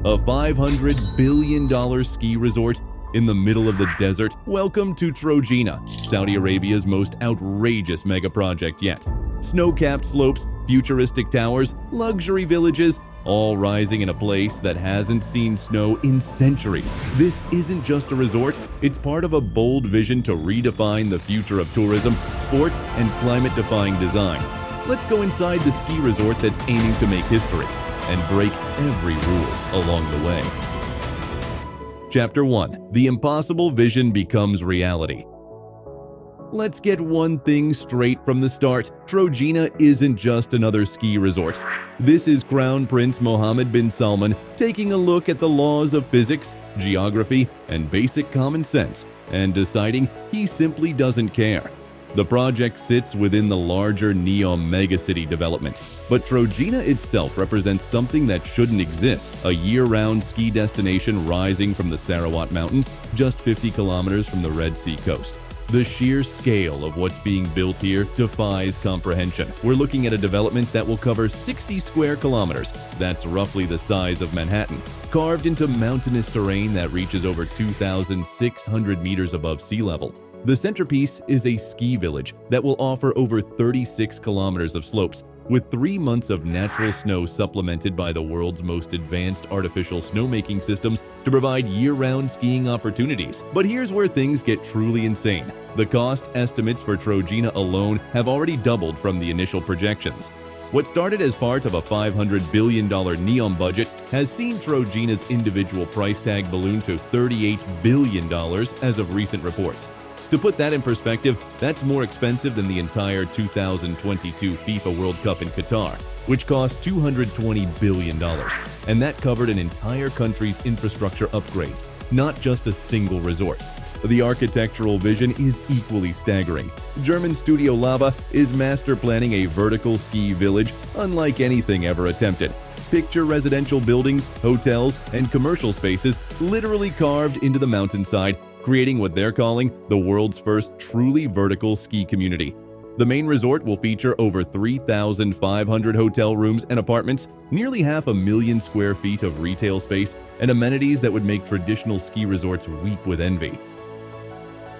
a $500 billion ski resort in the middle of the desert. Welcome to Trojena, Saudi Arabia's most outrageous mega project yet. Snow-capped slopes, futuristic towers, luxury villages, all rising in a place that hasn't seen snow in centuries. This isn't just a resort, it's part of a bold vision to redefine the future of tourism, sports, and climate-defying design. Let's go inside the ski resort that's aiming to make history and break every rule along the way. Chapter 1. The impossible vision becomes reality. Let's get one thing straight from the start. Trojena isn't just another ski resort. This is Crown Prince Mohammed bin Salman taking a look at the laws of physics, geography, and basic common sense, and deciding he simply doesn't care. The project sits within the larger NEOM megacity development, but Trojena itself represents something that shouldn't exist, a year-round ski destination rising from the Sarawat Mountains, just 50 kilometers from the Red Sea coast. The sheer scale of what's being built here defies comprehension. We're looking at a development that will cover 60 square kilometers. That's roughly the size of Manhattan, carved into mountainous terrain that reaches over 2,600 meters above sea level. The centerpiece is a ski village that will offer over 36 kilometers of slopes, with 3 months of natural snow supplemented by the world's most advanced artificial snowmaking systems to provide year-round skiing opportunities. But here's where things get truly insane. The cost estimates for Trojena alone have already doubled from the initial projections. What started as part of a $500 billion NEOM budget has seen Trojena's individual price tag balloon to $38 billion as of recent reports. To put that in perspective, that's more expensive than the entire 2022 FIFA World Cup in Qatar, which cost $220 billion, and that covered an entire country's infrastructure upgrades, not just a single resort. The architectural vision is equally staggering. German Studio Lava is master planning a vertical ski village unlike anything ever attempted. Picture residential buildings, hotels, and commercial spaces literally carved into the mountainside, creating what they're calling the world's first truly vertical ski community. The main resort will feature over 3,500 hotel rooms and apartments, nearly 500,000 square feet of retail space, and amenities that would make traditional ski resorts weep with envy.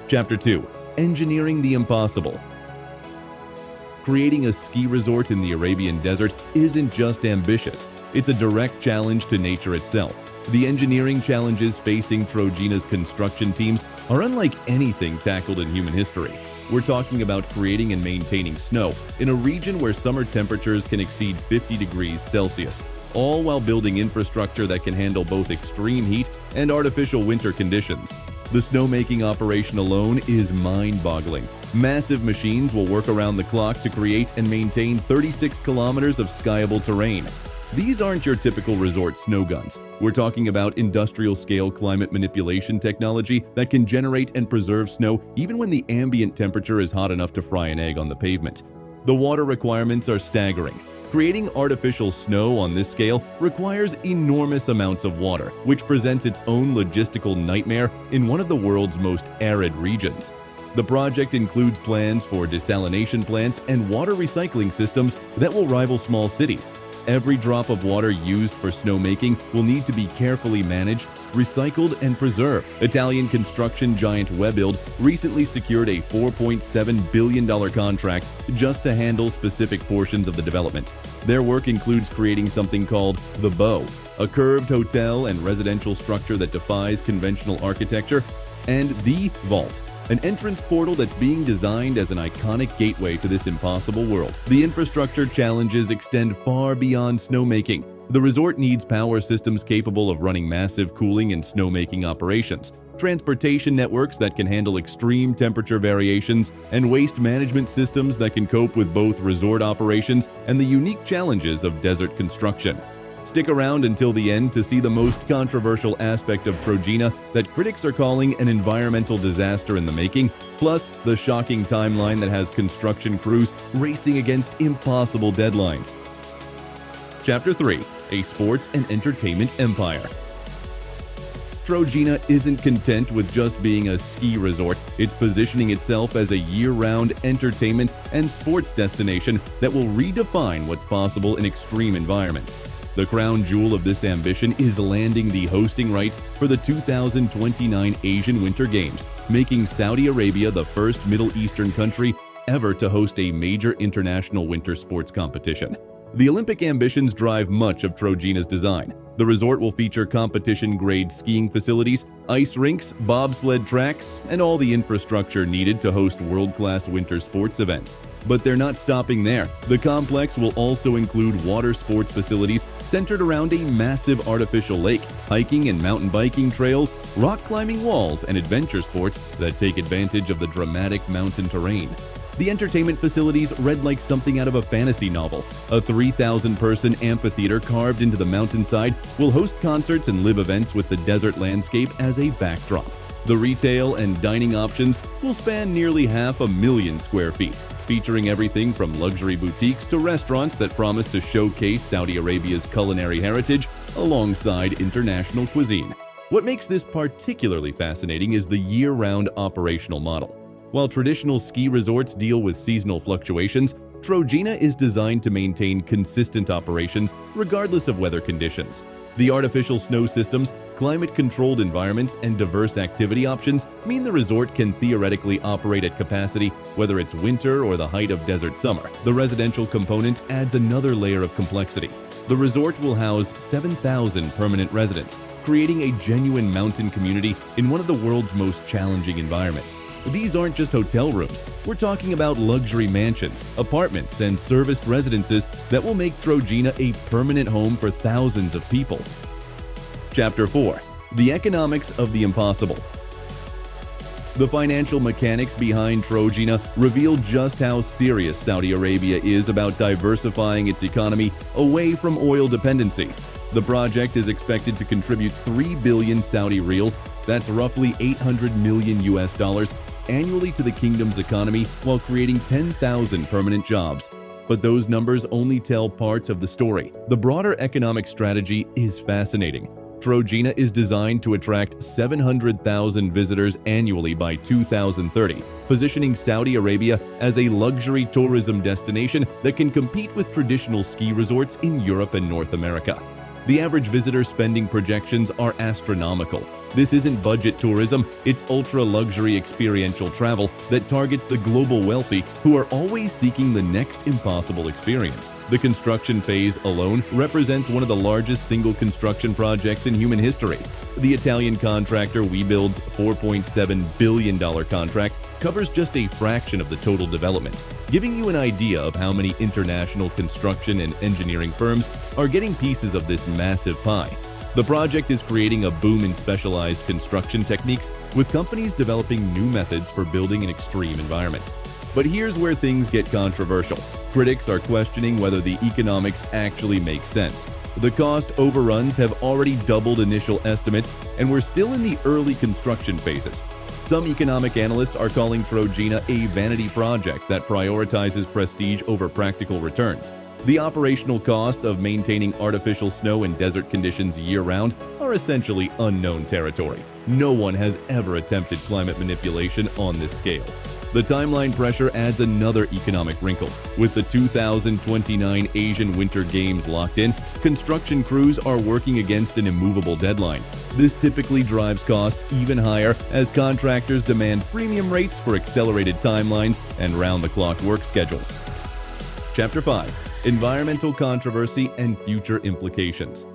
Chapter 2. Engineering the impossible. Creating a ski resort in the Arabian desert isn't just ambitious, it's a direct challenge to nature itself. The engineering challenges facing Trojena's construction teams are unlike anything tackled in human history. We're talking about creating and maintaining snow in a region where summer temperatures can exceed 50 degrees Celsius, all while building infrastructure that can handle both extreme heat and artificial winter conditions. The snowmaking operation alone is mind-boggling. Massive machines will work around the clock to create and maintain 36 kilometers of skiable terrain. These aren't your typical resort snow guns. We're talking about industrial-scale climate manipulation technology that can generate and preserve snow even when the ambient temperature is hot enough to fry an egg on the pavement. The water requirements are staggering. Creating artificial snow on this scale requires enormous amounts of water, which presents its own logistical nightmare in one of the world's most arid regions. The project includes plans for desalination plants and water recycling systems that will rival small cities. Every drop of water used for snowmaking will need to be carefully managed, recycled, and preserved. Italian construction giant Webuild recently secured a $4.7 billion contract just to handle specific portions of the development. Their work includes creating something called the Bow, a curved hotel and residential structure that defies conventional architecture, and the Vault, an entrance portal that's being designed as an iconic gateway to this impossible world. The infrastructure challenges extend far beyond snowmaking. The resort needs power systems capable of running massive cooling and snowmaking operations, transportation networks that can handle extreme temperature variations, and waste management systems that can cope with both resort operations and the unique challenges of desert construction. Stick around until the end to see the most controversial aspect of Trojena that critics are calling an environmental disaster in the making, plus the shocking timeline that has construction crews racing against impossible deadlines. Chapter 3. A Sports and Entertainment Empire. Trojena isn't content with just being a ski resort. It's positioning itself as a year-round entertainment and sports destination that will redefine what's possible in extreme environments. The crown jewel of this ambition is landing the hosting rights for the 2029 Asian Winter Games, making Saudi Arabia the first Middle Eastern country ever to host a major international winter sports competition. The Olympic ambitions drive much of Trojena's design. The resort will feature competition-grade skiing facilities, ice rinks, bobsled tracks, and all the infrastructure needed to host world-class winter sports events. But they're not stopping there. The complex will also include water sports facilities centered around a massive artificial lake, hiking and mountain biking trails, rock climbing walls, and adventure sports that take advantage of the dramatic mountain terrain. The entertainment facilities read like something out of a fantasy novel. A 3,000-person amphitheater carved into the mountainside will host concerts and live events with the desert landscape as a backdrop. The retail and dining options will span nearly 500,000 square feet, featuring everything from luxury boutiques to restaurants that promise to showcase Saudi Arabia's culinary heritage alongside international cuisine. What makes this particularly fascinating is the year-round operational model. While traditional ski resorts deal with seasonal fluctuations, Trojena is designed to maintain consistent operations regardless of weather conditions. The artificial snow systems, climate-controlled environments, and diverse activity options mean the resort can theoretically operate at capacity whether it's winter or the height of desert summer. The residential component adds another layer of complexity. The resort will house 7,000 permanent residents, creating a genuine mountain community in one of the world's most challenging environments. These aren't just hotel rooms. We're talking about luxury mansions, apartments, and serviced residences that will make Trojena a permanent home for thousands of people. Chapter 4. The Economics of the Impossible. The financial mechanics behind Trojena reveal just how serious Saudi Arabia is about diversifying its economy away from oil dependency. The project is expected to contribute 3 billion Saudi riyals, that's roughly $800 million annually to the kingdom's economy while creating 10,000 permanent jobs. But those numbers only tell part of the story. The broader economic strategy is fascinating. Trojena is designed to attract 700,000 visitors annually by 2030, positioning Saudi Arabia as a luxury tourism destination that can compete with traditional ski resorts in Europe and North America. The average visitor spending projections are astronomical. This isn't budget tourism, it's ultra-luxury experiential travel that targets the global wealthy who are always seeking the next impossible experience. The construction phase alone represents one of the largest single construction projects in human history. The Italian contractor WeBuild's $4.7 billion contract covers just a fraction of the total development, giving you an idea of how many international construction and engineering firms are getting pieces of this massive pie. The project is creating a boom in specialized construction techniques, with companies developing new methods for building in extreme environments. But here's where things get controversial. Critics are questioning whether the economics actually make sense. The cost overruns have already doubled initial estimates, and we're still in the early construction phases. Some economic analysts are calling Trojena a vanity project that prioritizes prestige over practical returns. The operational costs of maintaining artificial snow and desert conditions year-round are essentially unknown territory. No one has ever attempted climate manipulation on this scale. The timeline pressure adds another economic wrinkle. With the 2029 Asian Winter Games locked in, construction crews are working against an immovable deadline. This typically drives costs even higher as contractors demand premium rates for accelerated timelines and round-the-clock work schedules. Chapter 5. Environmental controversy and future implications.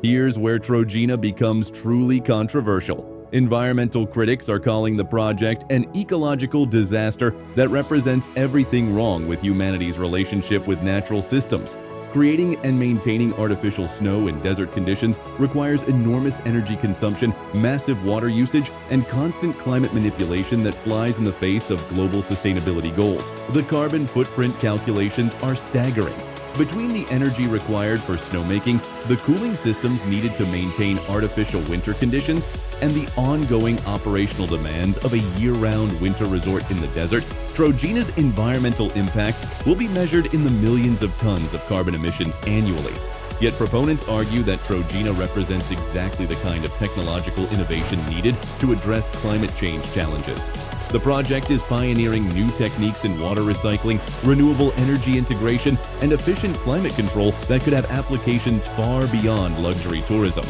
Here's where Trojena becomes truly controversial. Environmental critics are calling the project an ecological disaster that represents everything wrong with humanity's relationship with natural systems. Creating and maintaining artificial snow in desert conditions requires enormous energy consumption, massive water usage, and constant climate manipulation that flies in the face of global sustainability goals. The carbon footprint calculations are staggering. Between the energy required for snowmaking, the cooling systems needed to maintain artificial winter conditions, and the ongoing operational demands of a year-round winter resort in the desert, Trojena's environmental impact will be measured in the millions of tons of carbon emissions annually. Yet proponents argue that Trojena represents exactly the kind of technological innovation needed to address climate change challenges. The project is pioneering new techniques in water recycling, renewable energy integration, and efficient climate control that could have applications far beyond luxury tourism.